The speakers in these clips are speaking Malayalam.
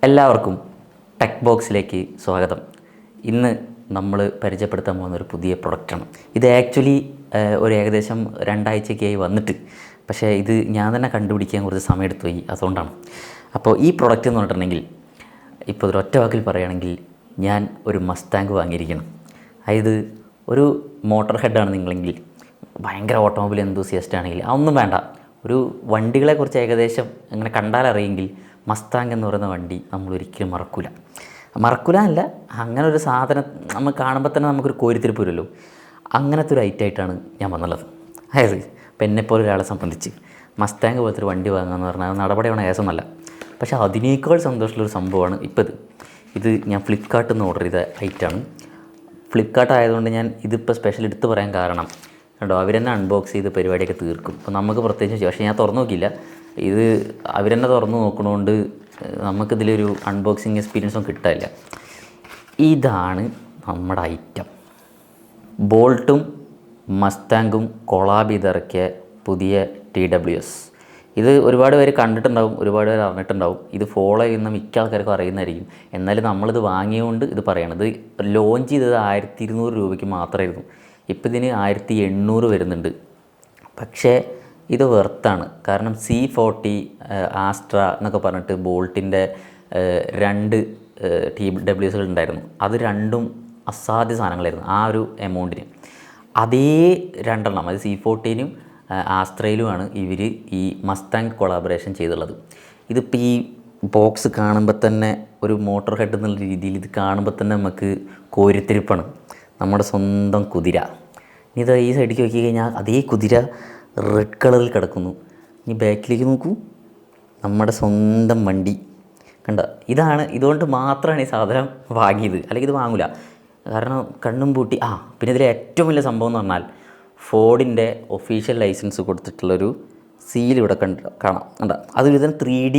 എല്ലാവർക്കും ടെക് ബോക്സിലേക്ക് സ്വാഗതം. ഇന്ന് നമ്മൾ പരിചയപ്പെടുത്താൻ പോകുന്ന ഒരു പുതിയ പ്രൊഡക്റ്റാണ്. ഇത് ആക്ച്വലി ഒരു ഏകദേശം 2 ആഴ്ചയ്ക്കായി വന്നിട്ട്, പക്ഷേ ഇത് ഞാൻ തന്നെ കണ്ടുപിടിക്കാൻ കുറച്ച് സമയം എടുത്തു പോയി, അതുകൊണ്ടാണ്. അപ്പോൾ ഈ പ്രൊഡക്റ്റ് എന്ന് പറഞ്ഞിട്ടുണ്ടെങ്കിൽ, ഇപ്പോൾ ഒരു ഒറ്റ വാക്കിൽ പറയുകയാണെങ്കിൽ ഞാൻ ഒരു മസ്താങ് വാങ്ങിയിരിക്കണം. അതായത് ഒരു മോട്ടോർ ഹെഡാണ് നിങ്ങളെങ്കിൽ, ഭയങ്കര ഓട്ടോമൊബൈൽ എന്തൂസിയസ്റ്റ് ആണെങ്കിൽ അതൊന്നും വേണ്ട. ഒരു വണ്ടികളെക്കുറിച്ച് ഏകദേശം അങ്ങനെ കണ്ടാലറിയെങ്കിൽ മസ്താങ് എന്ന് പറയുന്ന വണ്ടി നമ്മൾ ഒരിക്കലും മറക്കൂല അല്ല, അങ്ങനെ ഒരു സാധനം നമ്മൾ കാണുമ്പോൾ തന്നെ നമുക്കൊരു കോരിത്തിരിപ്പ് വരുമല്ലോ, അങ്ങനത്തെ ഒരു ഐറ്റമായിട്ടാണ് ഞാൻ വന്നുള്ളത്. അതായത് ഇപ്പം എന്നെപ്പോലെ ഒരാളെ സംബന്ധിച്ച് മസ്താങ് പോലത്തെ ഒരു വണ്ടി വാങ്ങുകയെന്ന് പറഞ്ഞാൽ നടപടിയാണ് ഏസമല്ല. പക്ഷേ അതിനേക്കാൾ സന്തോഷമുള്ളൊരു സംഭവമാണ് ഇപ്പോൾ ഇത് ഞാൻ ഫ്ലിപ്കാർട്ടിൽ നിന്ന് ഓർഡർ ചെയ്ത ഐറ്റമാണ്. ഫ്ലിപ്കാർട്ട് ആയതുകൊണ്ട് ഞാൻ ഇതിപ്പോൾ സ്പെഷ്യൽ എടുത്ത് പറയാൻ കാരണം കണ്ടോ, അവരെന്നെ അൺബോക്സ് ചെയ്ത് പരിപാടിയൊക്കെ തീർക്കും. അപ്പോൾ നമുക്ക് പ്രത്യേകിച്ച്, പക്ഷേ ഞാൻ തുറന്നു നോക്കിയില്ല. ഇത് അവരെന്നെ തുറന്നു നോക്കണോണ്ട് നമുക്കിതിലൊരു അൺബോക്സിങ് എക്സ്പീരിയൻസും കിട്ടാനില്ല. ഇതാണ് നമ്മുടെ ഐറ്റം. ബോൾട്ടും മസ്താങ്കും കൊളാബ് ചെയ്തിറക്കിയ പുതിയ TWS. ഇത് ഒരുപാട് പേര് കണ്ടിട്ടുണ്ടാവും, ഒരുപാട് പേര് അറിഞ്ഞിട്ടുണ്ടാവും. ഇത് ഫോളോ ചെയ്യുന്ന മിക്ക ആൾക്കാർക്കും അറിയുന്നതായിരിക്കും. എന്നാലും നമ്മളിത് വാങ്ങിയതുകൊണ്ട് ഇത് പറയണത്. ലോഞ്ച് ചെയ്തത് 1200 രൂപയ്ക്ക് മാത്രമായിരുന്നു. ഇപ്പോൾ ഇതിന് 1800 വരുന്നുണ്ട്. പക്ഷേ ഇത് വെർത്താണ്. കാരണം C40 ആസ്ട്ര എന്നൊക്കെ പറഞ്ഞിട്ട് ബോൾട്ടിൻ്റെ 2 TWS ഉണ്ടായിരുന്നു. അത് രണ്ടും അസാധ്യ സാധനങ്ങളായിരുന്നു ആ ഒരു എമൗണ്ടിന്. അതേ 2 എണ്ണം, അത് C40നും ആസ്ട്രയിലുമാണ് ഇവർ ഈ മസ്താങ് കൊളാബറേഷൻ ചെയ്തുള്ളത്. ഇതിപ്പോൾ ഈ ബോക്സ് കാണുമ്പോൾ തന്നെ ഒരു മോട്ടോർ ഹെഡ് എന്നുള്ള രീതിയിൽ ഇത് കാണുമ്പോൾ തന്നെ നമുക്ക് കോരിത്തിരിപ്പാണ്. നമ്മുടെ സ്വന്തം കുതിര. ഇനി ഇത് ഈ സൈഡിലേക്ക് നോക്കി കഴിഞ്ഞാൽ അതേ കുതിര റെഡ് കളറിൽ കിടക്കുന്നു. ഇനി ബാക്കിലേക്ക് നോക്കൂ, നമ്മുടെ സ്വന്തം വണ്ടി കണ്ട. ഇതുകൊണ്ട് മാത്രമാണ് ഈ സാധനം വാങ്ങിയത്, അല്ലെങ്കിൽ ഇത് വാങ്ങില്ല. കാരണം കണ്ണും പൂട്ടി. പിന്നെ ഇതിലെ ഏറ്റവും വലിയ സംഭവം എന്ന് പറഞ്ഞാൽ ഫോർഡിൻ്റെ ഒഫീഷ്യൽ ലൈസൻസ് കൊടുത്തിട്ടുള്ളൊരു സീൽ ഇവിടെ കാണാം. കണ്ട, അത് ഇതിന് 3D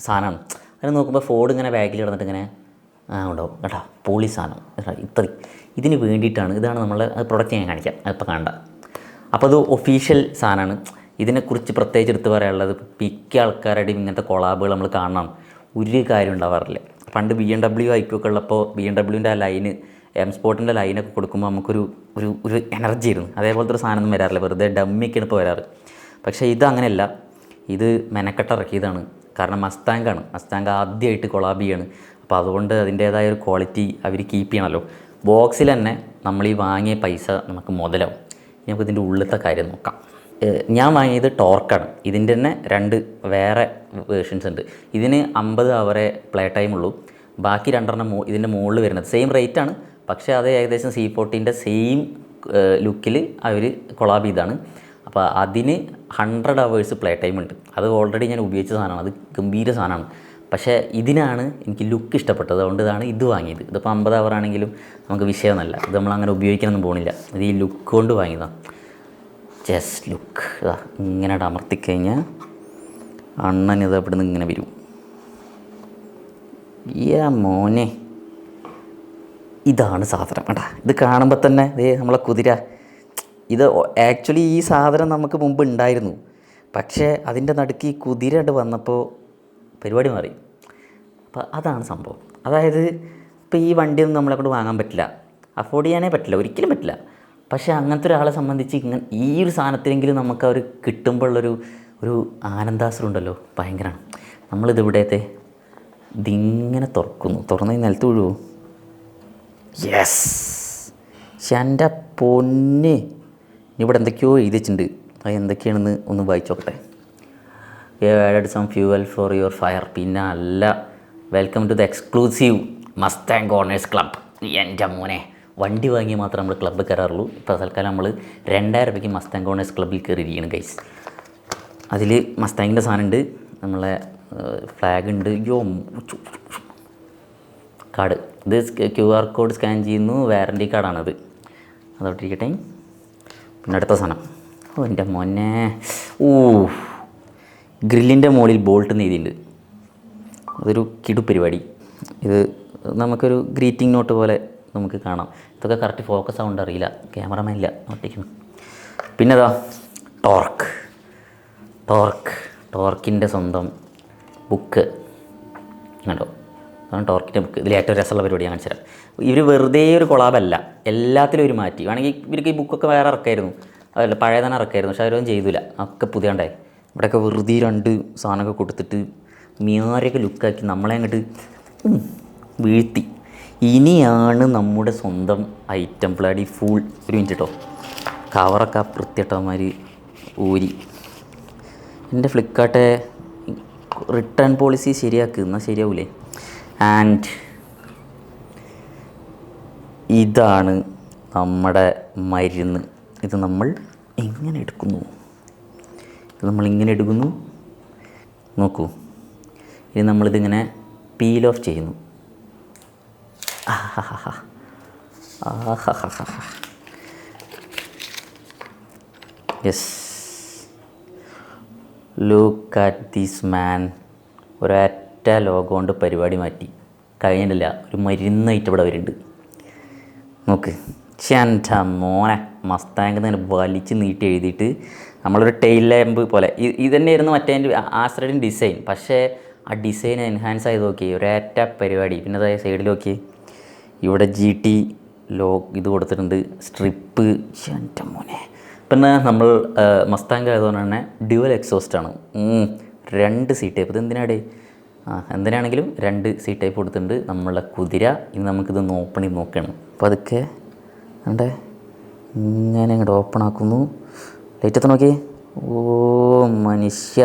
സാധനമാണ്. അതിന് നോക്കുമ്പോൾ ഫോർഡ് ഇങ്ങനെ ബാക്കിൽ കിടന്നിട്ട് ഇങ്ങനെ ഉണ്ടാവും കേട്ടോ, പോളി സാധനം. ഇതിന് വേണ്ടിയിട്ടാണ്. ഇതാണ് നമ്മളെ പ്രൊഡക്റ്റ് ഞാൻ കാണിക്കാം, അതിപ്പോൾ കണ്ട. അപ്പോൾ അത് ഒഫീഷ്യൽ സാധനമാണ്. ഇതിനെക്കുറിച്ച് പ്രത്യേകിച്ച് എടുത്ത് പറയാനുള്ളത്, മിക്ക ആൾക്കാരുടെയും ഇങ്ങനത്തെ കൊളാബുകൾ നമ്മൾ കാണണം, ഒരു കാര്യം ഉണ്ടാവാറില്ല. പണ്ട് BMW IQ ഒക്കെ ഉള്ളപ്പോൾ BMWൻ്റെ ആ ലൈന്, M സ്പോർട്ടിൻ്റെ ലൈനൊക്കെ കൊടുക്കുമ്പോൾ നമുക്കൊരു ഒരു എനർജി ആയിരുന്നു. അതേപോലത്തെ ഒരു സാധനമൊന്നും വരാറില്ല, വെറുതെ ഡമ്മിയൊക്കെയാണ് ഇപ്പോൾ വരാറ്. പക്ഷേ ഇത് അങ്ങനെയല്ല, ഇത് മെനക്കെട്ട് ഇറക്കിയതാണ്. കാരണം മസ്താങ് ആദ്യമായിട്ട് കൊളാബ് ചെയ്യാണ്. അപ്പോൾ അതുകൊണ്ട് അതിൻ്റേതായ ഒരു ക്വാളിറ്റി അവർ കീപ്പ് ചെയ്യണമല്ലോ. ബോക്സിൽ തന്നെ നമ്മൾ ഈ വാങ്ങിയ പൈസ നമുക്ക് മുതലാവും. നമുക്ക് ഇതിൻ്റെ ഉള്ളിലത്തെ കാര്യം നോക്കാം. ഞാൻ വാങ്ങിയത് ടോർക്കാണ്. ഇതിൻ്റെ തന്നെ 2 വേറെ വേർഷൻസ് ഉണ്ട്. ഇതിന് 50 അവറെ പ്ലേ ടൈം ഉള്ളൂ. ബാക്കി 2 ഇതിൻ്റെ മുകളിൽ വരുന്നത് സെയിം റേറ്റാണ്. പക്ഷേ അത് ഏകദേശം C40ൻ്റെ സെയിം ലുക്കിൽ അവർ കൊളാബ് ചെയ്താണ്. അപ്പോൾ അതിന് 100 hours പ്ലേ ടൈം ഉണ്ട്. അത് ഓൾറെഡി ഞാൻ ഉപയോഗിച്ച സാധനമാണ്, അത് ഗംഭീര സാധനമാണ്. പക്ഷേ ഇതിനാണ് എനിക്ക് ലുക്ക് ഇഷ്ടപ്പെട്ടത്, അതുകൊണ്ടാണ് ഇത് വാങ്ങിയത്. ഇതിപ്പോൾ 50 hour ആണെങ്കിലും നമുക്ക് വിഷയമൊന്നുമല്ല, ഇത് നമ്മളങ്ങനെ ഉപയോഗിക്കാനൊന്നും പോകുന്നില്ല. ഇത് ഈ ലുക്ക് കൊണ്ട് വാങ്ങിയതാണ്. Just look. ഇങ്ങനെ അമർത്തിക്കഴിഞ്ഞാൽ അണ്ണൻ ഇത് അവിടെ നിന്ന് ഇങ്ങനെ വരും. മോനെ, ഇതാണ് സാധനം കേട്ടാ. ഇത് കാണുമ്പോൾ തന്നെ നമ്മളെ കുതിര. ഇത് ആക്ച്വലി ഈ സാധനം നമുക്ക് മുമ്പ് ഉണ്ടായിരുന്നു. പക്ഷേ അതിൻ്റെ നടുക്ക് ഈ കുതിര വന്നപ്പോൾ പരിപാടി മാറി. അപ്പോൾ അതാണ് സംഭവം. അതായത് ഇപ്പോൾ ഈ വണ്ടിയൊന്നും നമ്മളെക്കൊണ്ട് വാങ്ങാൻ പറ്റില്ല, അഫോർഡ് ചെയ്യാനേ പറ്റില്ല, ഒരിക്കലും പറ്റില്ല. പക്ഷേ അങ്ങനത്തെ ഒരാളെ സംബന്ധിച്ച് ഈ ഒരു സാധനത്തിനെങ്കിലും നമുക്ക് അവർ കിട്ടുമ്പോഴുള്ളൊരു ആനന്ദാശ്രം ഉണ്ടല്ലോ, ഭയങ്കരമാണ്. നമ്മളിതിവിടത്തെ ഇതിങ്ങനെ തുറന്ന് നിലത്ത് വീഴുമോ? യെസ്. പക്ഷെ എൻ്റെ പൊന്ന്, ഇവിടെ എന്തൊക്കെയോ എഴുതിച്ചിട്ടുണ്ട്. അത് എന്തൊക്കെയാണെന്ന് ഒന്ന് വായിച്ചു നോക്കട്ടെ. Added some fuel for your fire. പിന്നെ അല്ല, welcome to the exclusive Mustang owners club. എൻ്റെ മോനെ, വണ്ടി വാങ്ങി മാത്രമേ നമ്മൾ ക്ലബ്ബ് കയറാറുള്ളൂ. ഇപ്പോൾ തൽക്കാലം നമ്മൾ 2000 രൂപയ്ക്ക് മസ്താങ് ഓണേഴ്സ് ക്ലബ്ബിൽ കയറിയിരിക്കുകയാണ് ഗൈസ്. അതിൽ മസ്താങ്ങിൻ്റെ സാധനമുണ്ട്, നമ്മളെ ഫ്ലാഗ് ഉണ്ട്, കാർഡ്. ഇത് QR കോഡ് സ്കാൻ ചെയ്യുന്നു, വാറൻറ്റി കാർഡാണത്. അതോട്ടിരിക്കട്ടെ. പിന്നെ അടുത്ത സാധനം, എൻ്റെ മോനെ, ഗ്രില്ലിൻ്റെ മുകളിൽ ബോൾട്ട് എഴുതിയിട്ടുണ്ട്. അതൊരു കിടു പരിപാടി. ഇത് നമുക്കൊരു ഗ്രീറ്റിംഗ് നോട്ട് പോലെ നമുക്ക് കാണാം. ഇതൊക്കെ കറക്റ്റ് ഫോക്കസ് ആവുകൊണ്ട് അറിയില്ല, ക്യാമറമാൻ ഇല്ല ഒട്ടിക്കുന്നു. പിന്നെ ടോർക്കിൻ്റെ സ്വന്തം ബുക്ക് കണ്ടോ, അതാണ് ടോർക്കിൻ്റെ ബുക്ക്. ഇതിൽ ഏറ്റവും രസമുള്ള പരിപാടി ഞാൻ കാണിച്ചു തരാം. ഇവർ വെറുതെ ഒരു കൊളാബല്ല, എല്ലാത്തിലും ഒരു മാറ്റി. വേണമെങ്കിൽ ഇവർക്ക് ഈ ബുക്കൊക്കെ വേറെ ഇറക്കായിരുന്നു, അതല്ല പഴയ തന്നെ ഇറക്കായിരുന്നു, പക്ഷേ അവരൊന്നും ചെയ്തില്ല, ഒക്കെ പുതിയണ്ടായി. ഇവിടെയൊക്കെ വെറുതെ 2 സാധനമൊക്കെ കൊടുത്തിട്ട് മിയാരെയൊക്കെ ലുക്കാക്കി നമ്മളെ അങ്ങോട്ട് വീഴ്ത്തി. ഇനിയാണ് നമ്മുടെ സ്വന്തം ഐറ്റം പ്ലാഡി ഫുൾ. ഒരു മിനിറ്റ് കേട്ടോ, കവറൊക്കെ വൃത്തിയിട്ടവന്മാർ ഊരി. എൻ്റെ ഫ്ലിപ്കാർട്ട് റിട്ടേൺ പോളിസി ശരിയാക്കുക, എന്നാൽ ശരിയാവൂലേ. ആൻഡ് ഇതാണ് നമ്മുടെ മരുന്ന്. ഇത് നമ്മൾ എങ്ങനെ എടുക്കുന്നു, ഇത് നമ്മളിങ്ങനെ എടുക്കുന്നു. നോക്കൂ, ഇനി നമ്മളിതിങ്ങനെ പീൽ ഓഫ് ചെയ്യുന്നു. Yes, look at this man. ഒരൊറ്റ ലോഗോ കൊണ്ട് പരിപാടി മാറ്റി. കഴിഞ്ഞിട്ടില്ല, ഒരു മരുന്നായിട്ട് ഇവിടെ വരുന്നുണ്ട്. നോക്ക്, എൻ്റെ മോനെ മസ്താങ്ക് തന്നെ വലിച്ച് നീട്ടി എഴുതിയിട്ട് നമ്മളൊരു ടെയിൽ ലാമ്പ് പോലെ. ഇത് തന്നെയായിരുന്നു മറ്റേ ആശ്രയുടെ ഡിസൈൻ, പക്ഷേ ആ ഡിസൈൻ എൻഹാൻസ് ആയത് നോക്കി, ഒരേറ്റ പരിപാടി. പിന്നെ അതായത് സൈഡിൽ നോക്കി, ഇവിടെ GT ഇത് കൊടുത്തിട്ടുണ്ട്, സ്ട്രിപ്പ്. എൻ്റെ മോനെ, പിന്നെ നമ്മൾ മസ്താങ്ക് ആയതുകൊണ്ട് തന്നെ ഡ്യുവൽ എക്സോസ്റ്റാണ്, 2 സീറ്റ് ടൈപ്പ്. ഇത് എന്തിനാടേ? എന്തിനാണെങ്കിലും 2 സീറ്റ് ടൈപ്പ് കൊടുത്തിട്ടുണ്ട്. നമ്മളുടെ കുതിര ഇനി നമുക്കിത് ഓപ്പൺ ചെയ്ത് നോക്കണം. അപ്പോൾ അതൊക്കെ കണ്ടേ, ഇങ്ങനെ അങ്ങോട്ട് ഓപ്പൺ ആക്കുന്നു. ലൈറ്റത്ത് നോക്കി. ഓ മനുഷ്യ,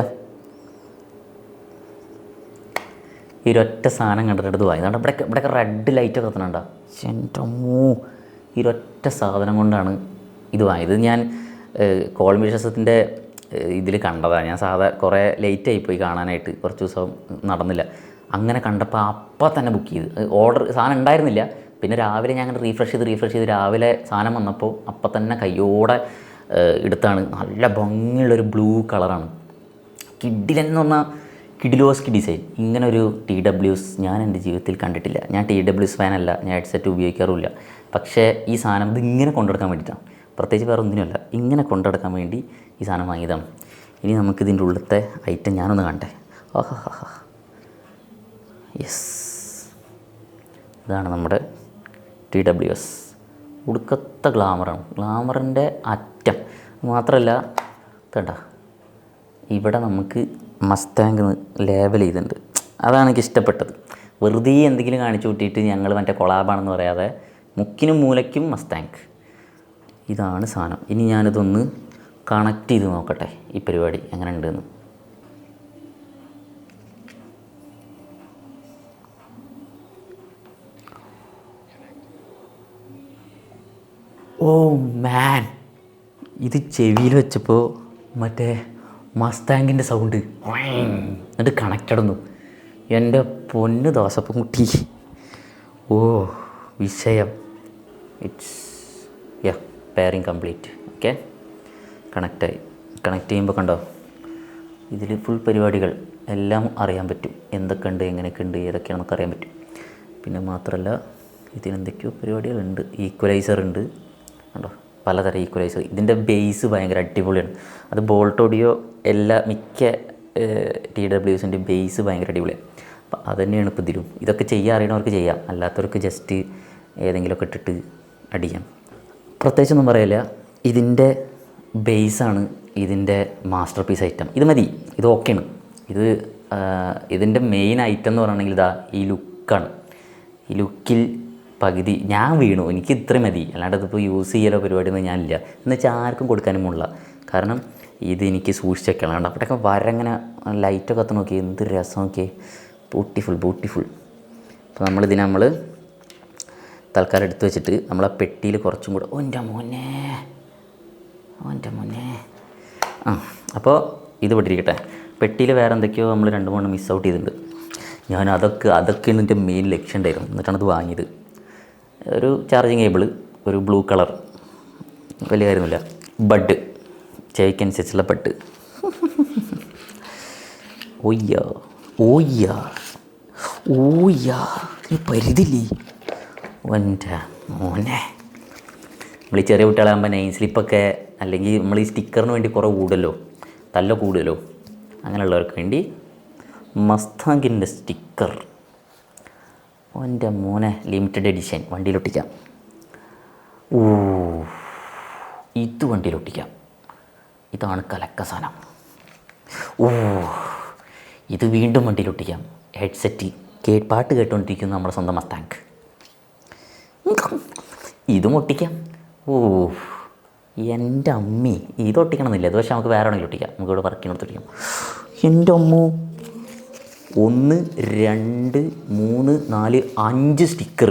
ഈ ഒരൊറ്റ സാധനം കണ്ടിട്ട് വായി. അതുകൊണ്ട് ഇവിടെയൊക്കെ റെഡ് ലൈറ്റൊക്കെ കത്തണുണ്ടോ? എൻ്റെ അമ്മോ, ഈ ഒരൊറ്റ സാധനം കൊണ്ടാണ് ഇത് വാങ്ങിയത്. ഞാൻ കോൾമിഷസത്തിൻ്റെ ഇതിൽ കണ്ടതാണ്. ഞാൻ കുറേ ലേറ്റായിപ്പോയി കാണാനായിട്ട്, കുറച്ച് ദിവസം നടന്നില്ല. അങ്ങനെ കണ്ടപ്പോൾ അപ്പം തന്നെ ബുക്ക് ചെയ്ത്. സാധനം ഉണ്ടായിരുന്നില്ല. പിന്നെ രാവിലെ ഞാൻ അങ്ങനെ റീഫ്രഷ് ചെയ്ത് രാവിലെ സാധനം വന്നപ്പോൾ അപ്പം തന്നെ കയ്യോടെ എടുത്താണ്. നല്ല ഭംഗിയുള്ളൊരു ബ്ലൂ കളറാണ്. കിഡിലെന്ന് പറഞ്ഞാൽ കിഡിലോസ്കി ഡിസൈൻ. ഇങ്ങനെ ഒരു TWS ഞാൻ എൻ്റെ ജീവിതത്തിൽ കണ്ടിട്ടില്ല. ഞാൻ TWS ഫാനല്ല, ഞാൻ ഹെഡ്സെറ്റ് ഉപയോഗിക്കാറുമില്ല. പക്ഷേ ഈ സാധനം ഇത് ഇങ്ങനെ കൊണ്ടുനടക്കാൻ വേണ്ടിയിട്ടാണ്, പ്രത്യേകിച്ച് വേറെ ഒന്നിനുമല്ല. ഇങ്ങനെ കൊണ്ടുനടക്കാൻ വേണ്ടി ഈ സാധനം വാങ്ങിയതാണ്. ഇനി നമുക്കിതിൻ്റെ ഉള്ളിലത്തെ ഐറ്റം ഞാനൊന്ന് കാണട്ടെ. ആഹാ, യെസ്, ഇതാണ് നമ്മുടെ TWS. ഉടുക്കത്തെ ഗ്ലാമറാണ്, ഗ്ലാമറിൻ്റെ അറ്റം. മാത്രമല്ല കണ്ട, ഇവിടെ നമുക്ക് മസ്താങ്ക് ലേബൽ ചെയ്തിട്ടുണ്ട്. അതാണ് എനിക്ക് ഇഷ്ടപ്പെട്ടത്. വെറുതെ എന്തെങ്കിലും കാണിച്ചു കൂട്ടിയിട്ട് ഞങ്ങൾ മറ്റേ കൊളാബാണെന്ന് പറയാതെ മുക്കിനും മൂലയ്ക്കും മസ്താങ്ക്. ഇതാണ് സാധനം. ഇനി ഞാനിതൊന്ന് കണക്ട് ചെയ്ത് നോക്കട്ടെ, ഈ പരിപാടി എങ്ങനെ ഉണ്ടെന്ന്. ഓ മാൻ, ഇത് ചെവിയിൽ വെച്ചപ്പോൾ മറ്റേ മസ്താങ്കിൻ്റെ സൗണ്ട് എന്നിട്ട് കണക്റ്റഡ് ഒന്നും. എൻ്റെ പൊന്ന് ദോശപ്പം കുട്ടി, ഓ വിഷയം. It's pairing complete. Okay, connect ചെയ്യുമ്പോൾ കണ്ടോ, ഇതിൽ ഫുൾ പരിപാടികൾ എല്ലാം അറിയാൻ പറ്റും. എന്തൊക്കെ ഉണ്ട്, എങ്ങനെയൊക്കെ ഉണ്ട്, ഏതൊക്കെയാണെന്നൊക്കെ അറിയാൻ പറ്റും. പിന്നെ മാത്രമല്ല ഇതിനെന്തൊക്കെയോ പരിപാടികളുണ്ട്. ഈക്വലൈസർ ഉണ്ട് കണ്ടോ, പലതരം ഈക്വലൈസർ. ഇതിൻ്റെ ബേസ് ഭയങ്കര അടിപൊളിയാണ്. അത് ബോൾട്ട് ഓഡിയോ മിക്ക TWSൻ്റെ ബേസ് ഭയങ്കര അടിപൊളിയാണ്. അപ്പോൾ അത് തന്നെയാണ് ഇപ്പോൾ ഇതിലും. ഇതൊക്കെ ചെയ്യാൻ അറിയണവർക്ക് ചെയ്യാം, അല്ലാത്തവർക്ക് ജസ്റ്റ് ഏതെങ്കിലുമൊക്കെ ഇട്ടിട്ട് അടിക്കാം. പ്രത്യേകിച്ചൊന്നും പറയില്ല. ഇതിൻ്റെ ബേസാണ് ഇതിൻ്റെ മാസ്റ്റർ പീസ് ഐറ്റം. ഇത് മതി, ഇത് ഓക്കെയാണ്. ഇതിൻ്റെ മെയിൻ ഐറ്റം എന്ന് പറയുകയാണെങ്കിൽ ഇതാ ഈ ലുക്കാണ്. ഈ ലുക്കിൽ പകുതി ഞാൻ വീണു. എനിക്ക് ഇത്രയും മതി, അല്ലാണ്ട് ഇതിപ്പോൾ യൂസ് ചെയ്യലോ പരിപാടിയൊന്നും ഞാനില്ല. എന്ന് വെച്ചാൽ ആർക്കും കൊടുക്കാനുമുള്ള. കാരണം ഇത് എനിക്ക് സൂക്ഷിച്ചൊക്കെയാണ്. കാരണം അപ്പോഴൊക്കെ വരങ്ങനെ ലൈറ്റൊക്കെ കത്ത് നോക്കി, എന്ത് രസം നോക്കി, ബ്യൂട്ടിഫുൾ. അപ്പോൾ നമ്മൾ തൽക്കാലം എടുത്ത് വെച്ചിട്ട് നമ്മളെ പെട്ടിയിൽ കുറച്ചും കൂടെ. ഓൻ്റെ മോനെ അപ്പോൾ ഇത് വിട്ടിരിക്കട്ടെ. പെട്ടിയിൽ വേറെ എന്തൊക്കെയോ നമ്മൾ 2-3 മിസ് ഔട്ട് ചെയ്തിട്ടുണ്ട്. ഞാൻ അതൊക്കെയാണ് എൻ്റെ മെയിൻ ലക്ഷ്യം ഉണ്ടായിരുന്നു. എന്നിട്ടാണ് ഇത് വാങ്ങിയത്. ഒരു ചാർജിങ് കേബിള്, ഒരു ബ്ലൂ കളർ, വലിയ കാര്യമൊന്നുമില്ല. Bud, ചെവിക്കനുസരിച്ചുള്ള bud. ഓയ്യാ നീ പരിധില്ലേ എൻ്റെ മോനെ. നമ്മൾ ഈ ചെറിയ കുട്ടികളാകുമ്പോൾ നെയിം സ്ലിപ്പൊക്കെ അല്ലെങ്കിൽ നമ്മൾ ഈ സ്റ്റിക്കറിന് വേണ്ടി കുറേ കൂടുമല്ലോ അങ്ങനെയുള്ളവർക്ക് വേണ്ടി മസ്താങ്കിൻ്റെ സ്റ്റിക്കർ. എൻ്റെ മോനെ ലിമിറ്റഡ് എഡിഷൻ വണ്ടിയിലൊട്ടിക്കാം. ഓ ഇത് വണ്ടിയിലൊട്ടിക്കാം. ഇതാണ് കലക്ക സാധനം. ഓ ഇത് വീണ്ടും വണ്ടിയിലൊട്ടിക്കാം. ഹെഡ്സെറ്റ് പാട്ട് കേട്ടുകൊണ്ടിരിക്കുന്ന നമ്മുടെ സ്വന്തം മസ്താങ്ക്. ഇതും ഒട്ടിക്കാം. ഓ എൻ്റെ അമ്മി ഇത് ഒട്ടിക്കണമെന്നില്ല. ഇത് പക്ഷേ നമുക്ക് വേറെ ആണെങ്കിൽ ഒട്ടിക്കാം. നമുക്കിവിടെ വർക്കിനടുത്ത് ഒട്ടിക്കാം. എൻ്റെ അമ്മോ 1 2 3 4 5 സ്റ്റിക്കർ,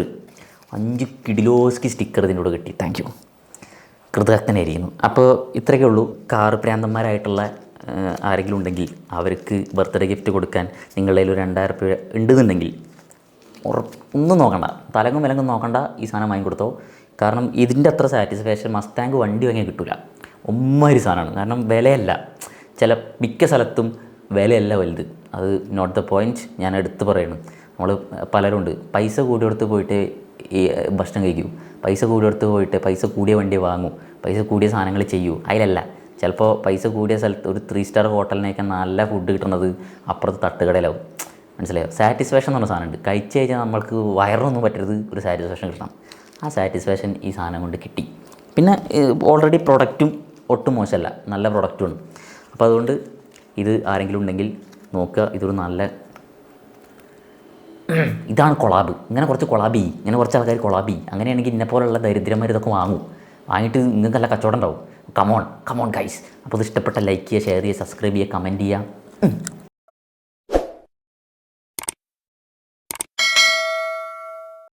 5 കിഡിലോസ്കി സ്റ്റിക്കർ ഇതിൻ്റെ കൂടെ കിട്ടി. താങ്ക് യു, കൃതജ്ഞനായിരിക്കുന്നു. അപ്പോൾ ഇത്രയൊക്കെ ഉള്ളൂ. കാർ പ്രാന്തന്മാരായിട്ടുള്ള ആരെങ്കിലും ഉണ്ടെങ്കിൽ അവർക്ക് ബർത്ത്ഡേ ഗിഫ്റ്റ് കൊടുക്കാൻ നിങ്ങളുടെ കയ്യിൽ ഒരു 2000 രൂപ ഉണ്ടെന്നുണ്ടെങ്കിൽ ഒന്നും നോക്കണ്ട, തലങ്ങും വിലങ്ങും നോക്കണ്ട, ഈ സാധനം വാങ്ങിക്കൊടുത്തോ. കാരണം ഇതിൻ്റെ അത്ര സാറ്റിസ്ഫാക്ഷൻ മസ്താങ്ക് വണ്ടി വാങ്ങിയാൽ കിട്ടില്ല. ഒമ്മാതിരി സാധനമാണ്. കാരണം വിലയല്ല, മിക്ക സ്ഥലത്തും വിലയല്ല വലുത്. അത് നോട്ട് ദ പോയിൻറ്റ്. ഞാൻ എടുത്ത് പറയുന്നു. നമ്മൾ പലരും ഉണ്ട്, പൈസ കൂടിയെടുത്ത് പോയിട്ട് ഈ ഭക്ഷണം കഴിക്കൂ, പൈസ കൂടിയെടുത്ത് പോയിട്ട് പൈസ കൂടിയ വണ്ടി വാങ്ങൂ, പൈസ കൂടിയ സാധനങ്ങൾ ചെയ്യൂ. അതിലല്ല, ചിലപ്പോൾ പൈസ കൂടിയ സ്ഥലത്ത് ഒരു 3 സ്റ്റാർ ഹോട്ടലിനേക്കാൾ നല്ല ഫുഡ് കിട്ടുന്നത് അപ്പുറത്ത് തട്ടുകടയിലാവും. മനസ്സിലായോ? സാറ്റിസ്ഫാക്ഷൻ എന്ന് പറഞ്ഞ സാധനമുണ്ട്. കഴിച്ച് കഴിഞ്ഞാൽ നമ്മൾക്ക് വയറൊന്നും പറ്റരുത്, ഒരു സാറ്റിസ്ഫാക്ഷൻ കിട്ടണം. ആ സാറ്റിസ്ഫാക്ഷൻ ഈ സാധനം കൊണ്ട് കിട്ടി. പിന്നെ ഓൾറെഡി പ്രൊഡക്റ്റും ഒട്ടും മോശമല്ല, നല്ല പ്രൊഡക്റ്റുമാണ്. അപ്പോൾ അതുകൊണ്ട് ഇത് ആരെങ്കിലും ഉണ്ടെങ്കിൽ നോക്കുക. ഇതൊരു നല്ല ഇതാണ് കൊളാബ്. ഇങ്ങനെ കുറച്ച് ആൾക്കാർ കൊളാബി. അങ്ങനെയാണെങ്കിൽ ഇന്നെപ്പോലുള്ള ദരിദ്രന്മാർ ഇതൊക്കെ വാങ്ങിയിട്ട് നിങ്ങൾക്ക് നല്ല കച്ചവടം ഉണ്ടാവും. Come on guys. അപ്പോൾ ഇത് ഇഷ്ടപ്പെട്ട ലൈക്ക് ചെയ്യുക, ഷെയർ ചെയ്യുക, സബ്സ്ക്രൈബ് ചെയ്യുക, കമൻറ്റ് ചെയ്യുക.